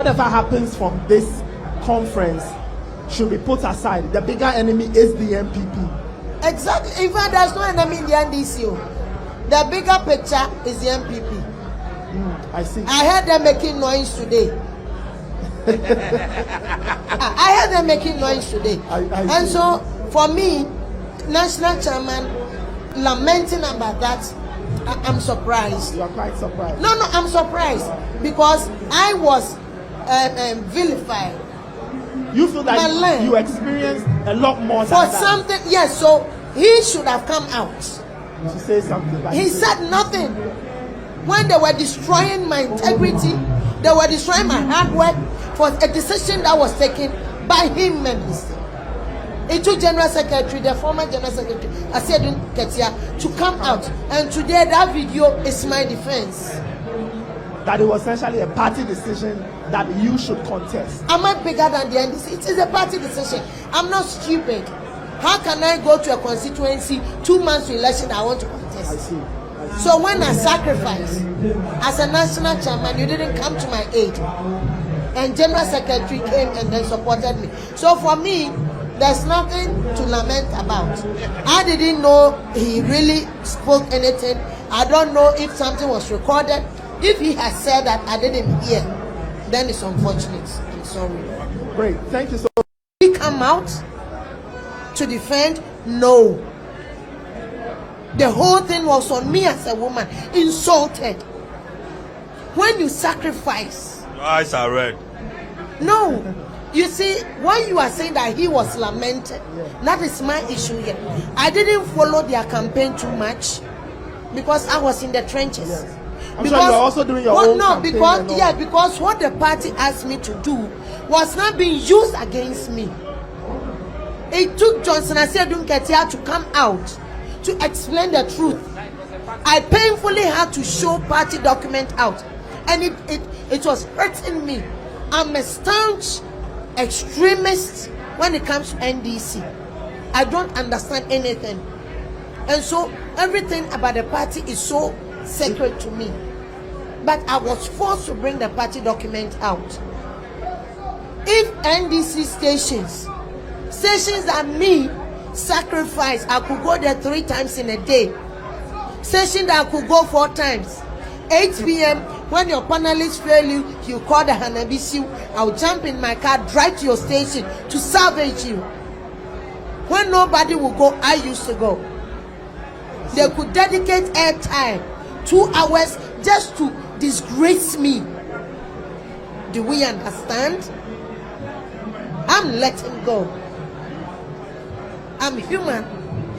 Whatever happens from this conference should be put aside. The bigger enemy is the MPP. Exactly. In fact, there's no enemy in the NDC. The bigger picture is the MPP. I see. I heard them making noise today. I heard them making noise today. And so, for me, national chairman lamenting about that, I'm surprised. You are quite surprised. No, I'm surprised because I was vilified. You feel that you experienced a lot more for something. Yes, so he should have come out to say something. He said nothing. When they were destroying my integrity, they were destroying my hard work for a decision that was taken by him and his team. It took General Secretary, the former General Secretary, Asiedun Ketia, to come out. And today that video is my defense. That it was essentially a party decision that you should contest. Am I bigger than the NDC? It is a party decision. I'm not stupid. How can I go to a constituency 2 months to election I want to contest? I see. So when I sacrifice as a national chairman, you didn't come to my aid. And General Secretary came and then supported me. So for me, there's nothing to lament about. I didn't know he really spoke anything. I don't know if something was recorded. If he has said that I didn't hear, then it's unfortunate. I'm sorry. Great. Thank you so much. He come out to defend? No. The whole thing was on me as a woman, insulted. When you sacrifice, your eyes are red. No. You see, when you are saying that he was lamented, that is my issue here. I didn't follow their campaign too much because I was in the trenches. Yes. I'm sure you're also doing your own campaign. Because what the party asked me to do was not being used against me. It took Johnson Asiedun Ketia to come out to explain the truth. I painfully had to show party document out, and it was hurting me. I'm a staunch extremist when it comes to NDC. I don't understand anything, and so everything about the party is so sacred to me. But I was forced to bring the party document out. If NDC stations that me sacrifice, I could go there 3 times in a day. Session that I could go 4 times. 8 p.m. when your panelists fail you, you call the Bissiw. I'll jump in my car, drive to your station to salvage you. When nobody will go, I used to go. They could dedicate airtime, 2 hours just to disgrace me. Do we understand? I'm letting go. I'm human,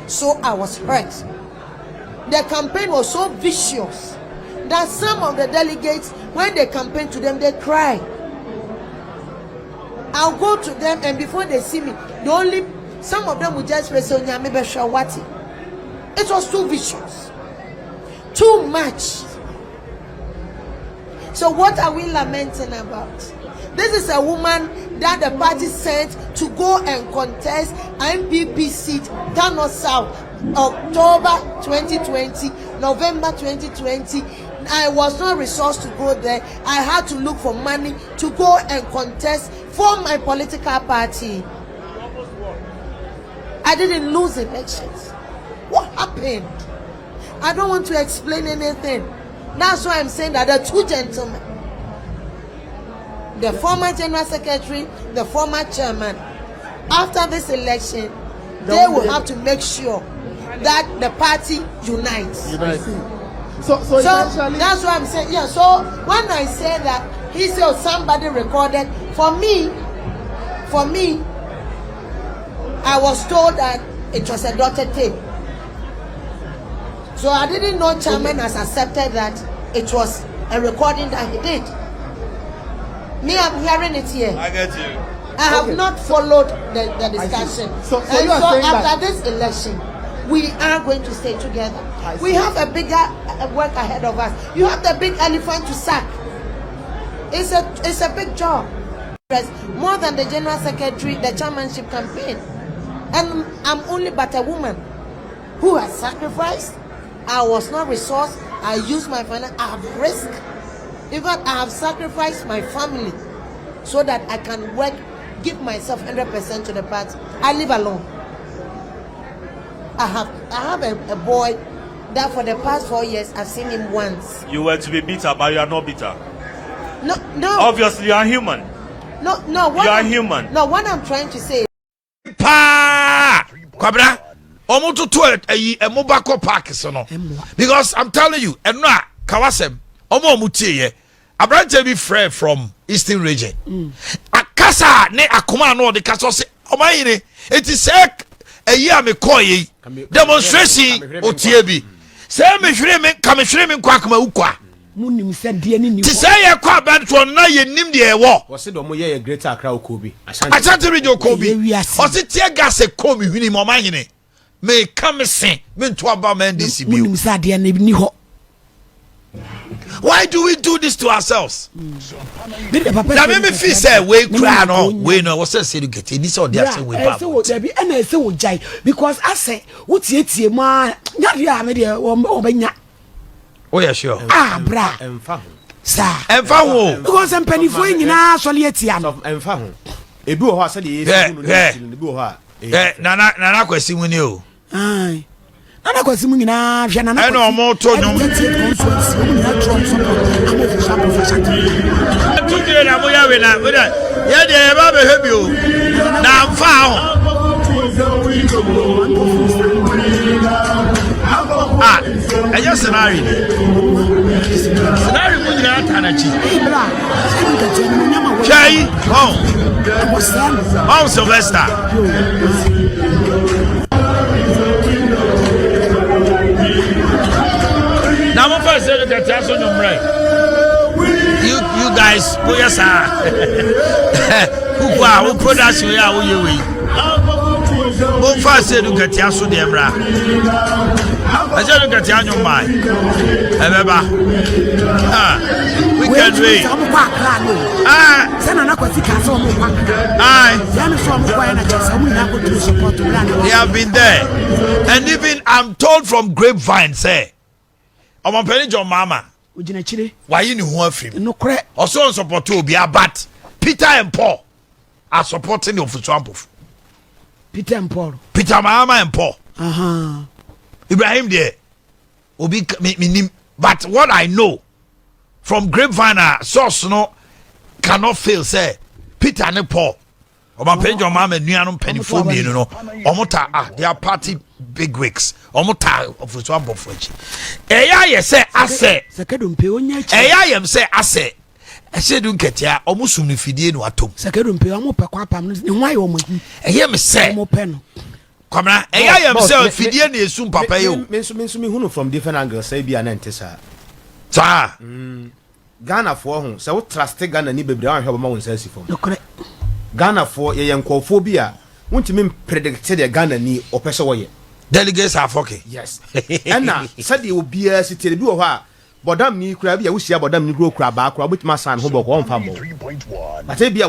so I was hurt. The campaign was so vicious that some of the delegates, when they campaign to them, they cry. I'll go to them, and before they see me, some of them will just say, it was too vicious, too much. So what are we lamenting about? This is a woman that the party sent to go and contest MPP seat, Kano South, October 2020, November 2020. I was not resourced to go there. I had to look for money to go and contest for my political party. I didn't lose elections. What happened? I don't want to explain anything. That's why I'm saying that the 2 gentlemen, the former General Secretary, the former Chairman, after this election, they will have to make sure that the party unites. So essentially, that's what I'm saying. Yeah, so when I say that he said somebody recorded, for me, I was told that it was a dotted tape. So I didn't know Chairman has accepted that it was a recording that he did. Me, I'm hearing it here. I get you. I have not followed the discussion. So you are saying after this election, we are going to stay together. We have a bigger work ahead of us. You have the big elephant to sack. It's a big job. More than the General Secretary, the chairmanship campaign. And I'm only but a woman who has sacrificed. I was not resourced. I used my finance. I have risked. In fact, I have sacrificed my family so that I can work, give myself 100% to the party. I live alone. I have a boy that for the past 4 years I've seen him once. You were to be bitter, but you are not bitter. No. Obviously, you are human. No. You are human. No, what I'm trying to say. Pa, Kwabra, omoto to a mobile park so no. Because I'm telling you, and na kawasem, omo mutie ye. Abrante be friend from Eastern region. Akasa ne akoma no de kaso se omayire. It is a year me koyi demonstration otie bi. Say me hwere me ka me hwere me kwa kama ukwa. Munim said dear ni. Ti say ye kwa bento na ye nim de e wo. Was it omo ye greater Accra Okobi? Ashanti region Okobi. Ose tie gas e komi hwini mo manyene. Me come sin me to aba man this bi. Munim said dear ni ho. Why do we do this to ourselves? That made me feel say we cry no we no what say you get this or there say we bad. Because I say what tie ma nya dia me dia obenya. Oh yeah sure. Bra. Emfa ho. Sir. Emfa ho. Because empanifo nyina sole atia no. Emfa ho. Ebi wo ho ase de yesu no ebi wo ho a. Nana kwesi mu ni o. Ai. Nana kwesi mu nyina hwe nana. E no mo to nyom. Today na mo ya we na ye de e ba be hebi o. Na mfa ho. Eje scenario. Scenario mo nyina atanachi. Chai, oh Sylvester. Now my first say that that's on your right. You guys, oh yes sir. Who production we are we. Mo first say that that's on the bra. I said that that's on your mind. We can wait. They have been there. And even I'm told from grapevine say I'm a penny John Mama. Why you know one film? No correct. Also support to be a bat. Peter and Paul are supporting the Ofosu Ampofo. Peter and Paul. Peter Mama and Paul. Ibrahim there. Obi me but what I know from grapevine source no cannot fail say Peter and Paul. Oba penny John Mama nuanom penny for me no. Omota they are party big wigs. Omota Ofosu Ampofo echi. Eya ye say ase. Sekedumpe onya echi. Eya yem say ase. Esedun ketia omusum ni fidie no atom. Sekedumpe omo pekwa pam ni hwan yo omo. Eya me say. Omo pe no. Kwamna eya yem say fidie na esum papa yo. Me me hunu from different angles say bia na ntesa. Sa. Ghana for ho say we trust Ghana ni bebre an hweba ma won say sifo. No correct. Ghana for ye nkofo bia wontimi predict the Ghana ni opese wo ye. Delegates are fucking. Yes. And now said the obia city bi wo ha. Bodam ni kura bia wo sia bodam ni kura ba kura obitima san ho boko on fa mo. But e bia